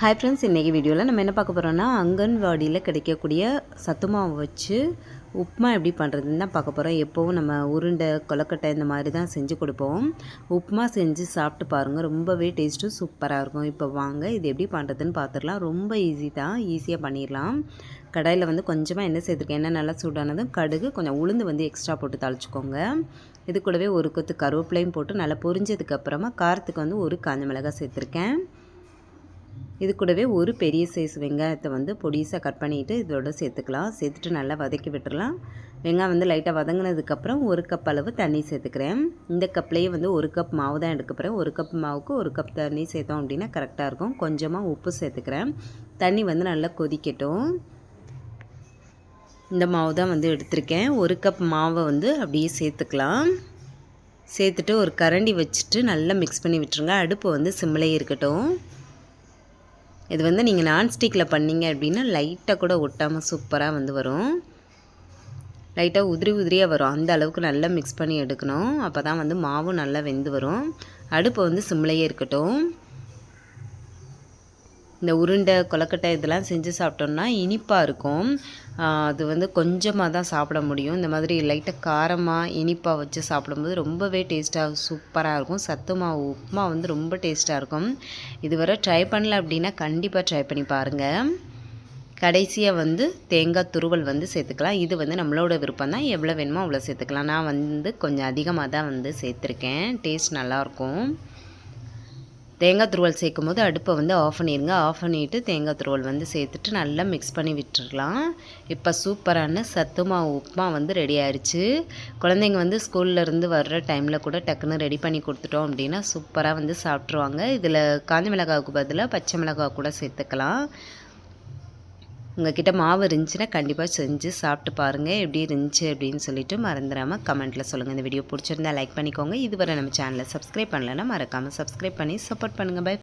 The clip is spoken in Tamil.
ஹாய் ஃப்ரெண்ட்ஸ், இன்றைக்கி வீடியோவில் நம்ம என்ன பார்க்க போகிறோம்னா அங்கன்வாடியில் கிடைக்கக்கூடிய சத்து மாவு வச்சு உப்புமா எப்படி பண்ணுறதுன்னு தான் பார்க்க போகிறோம். எப்போவும் நம்ம உருண்டை கொலக்கட்டை இந்த மாதிரி தான் செஞ்சு கொடுப்போம். உப்புமா செஞ்சு சாப்பிட்டு பாருங்கள், ரொம்பவே டேஸ்ட்டும் சூப்பராக இருக்கும். இப்போ வாங்க இது எப்படி பண்ணுறதுன்னு பார்த்துடலாம். ரொம்ப ஈஸி தான், ஈஸியாக பண்ணிடலாம். கடாயில் வந்து கொஞ்சமாக எண்ணெய் சேர்த்துருக்கேன். எண்ணெய் நல்லா சூடானதும் கடுகு, கொஞ்சம் உளுந்து வந்து எக்ஸ்ட்ரா போட்டு தாளிச்சுக்கோங்க. இது கூடவே ஒரு கொத்து கருவேப்பிலையும் போட்டு நல்லா பொரிஞ்சதுக்கப்புறமா காரத்துக்கு வந்து ஒரு காஞ்ச மிளகாய் சேர்த்துருக்கேன். இது கூடவே ஒரு பெரிய சைஸ் வெங்காயத்தை வந்து பொடிசாக கட் பண்ணிவிட்டு இதோட சேர்த்துக்கலாம். சேர்த்துட்டு நல்லா வதக்கி விட்டுறலாம். வெங்காயம் வந்து லைட்டாக வதங்கினதுக்கப்புறம் ஒரு கப் அளவு தண்ணி சேர்த்துக்கிறேன். இந்த கப்லேயே வந்து ஒரு கப் மாவு தான் எடுக்க போகிறேன். ஒரு கப் மாவுக்கு ஒரு கப் தண்ணி சேர்த்தோம் அப்படின்னா கரெக்டாக இருக்கும். கொஞ்சமாக உப்பு சேர்த்துக்கிறேன். தண்ணி வந்து நல்லா கொதிக்கட்டும். இந்த மாவு தான் வந்து எடுத்திருக்கேன். ஒரு கப் மாவை வந்து அப்படியே சேர்த்துக்கலாம். சேர்த்துட்டு ஒரு கரண்டி வச்சுட்டு நல்லா மிக்ஸ் பண்ணி விட்டுருங்க. அடுப்பு வந்து சிம்மிலே இருக்கட்டும். இது வந்து நீங்கள் நான்ஸ்டிக்கில் பண்ணிங்க அப்படின்னா லைட்டாக கூட ஒட்டாமல் சூப்பராக வந்து வரும். லைட்டாக உதிரியாக வரும். அந்த அளவுக்கு நல்லா மிக்ஸ் பண்ணி எடுக்கணும். அப்போ தான் வந்து மாவும் நல்லா வெந்து வரும். அடுப்பு வந்து சிம்மிலேயே இருக்கட்டும். இந்த உருண்டை கொலக்கட்டை இதெல்லாம் செஞ்சு சாப்பிட்டோம்னா இனிப்பாக இருக்கும். அது வந்து கொஞ்சமாக தான் சாப்பிட முடியும். இந்த மாதிரி லைட்டாக காரமாக இனிப்பாக வச்சு சாப்பிடும்போது ரொம்பவே டேஸ்ட்டாக சூப்பராக இருக்கும். சத்து மாவு உப்புமா வந்து ரொம்ப டேஸ்ட்டாக இருக்கும். இதுவரை ட்ரை பண்ணல அப்படின்னா கண்டிப்பாக ட்ரை பண்ணி பாருங்கள். கடைசியாக வந்து தேங்காய் துருவல் வந்து சேர்த்துக்கலாம். இது வந்து நம்மளோட விருப்பம் தான், எவ்வளோ வேணுமோ அவ்வளோ சேர்த்துக்கலாம். நான் வந்து கொஞ்சம் அதிகமாக தான் வந்து சேர்த்துருக்கேன். டேஸ்ட் நல்லாயிருக்கும். தேங்காய் துருவல் சேர்க்கும் போது அடுப்பை வந்து ஆஃப் பண்ணிடுங்க. ஆஃப் பண்ணிவிட்டு தேங்காய் துருவல் வந்து சேர்த்துட்டு நல்லா மிக்ஸ் பண்ணி விட்டுடலாம். இப்போ சூப்பரான சத்து மாவு உப்புமா வந்து ரெடி ஆயிடுச்சு. குழந்தைங்க வந்து ஸ்கூல்லேருந்து வர்ற டைமில் கூட டக்குன்னு ரெடி பண்ணி கொடுத்துட்டோம் அப்படின்னா சூப்பராக வந்து சாப்பிட்ருவாங்க. இதில் காஞ்ச மிளகாவுக்கு பதிலாக பச்சை மிளகாய் கூட சேர்த்துக்கலாம். உங்கள்கிட்ட மாவு இருந்துச்சுன்னா கண்டிப்பாக செஞ்சு சாப்பிட்டு பாருங்கள், எப்படி இருந்துச்சு அப்படின்னு சொல்லிட்டு மறந்துடாமல் கமெண்ட்டில் சொல்லுங்கள். இந்த வீடியோ பிடிச்சிருந்தா லைக் பண்ணிக்கோங்க. இதுவரை நம்ம சேனலை சப்ஸ்கிரைப் பண்ணலைன்னா மறக்காமல் சப்ஸ்கிரைப் பண்ணி சப்போர்ட் பண்ணுங்கள். பை.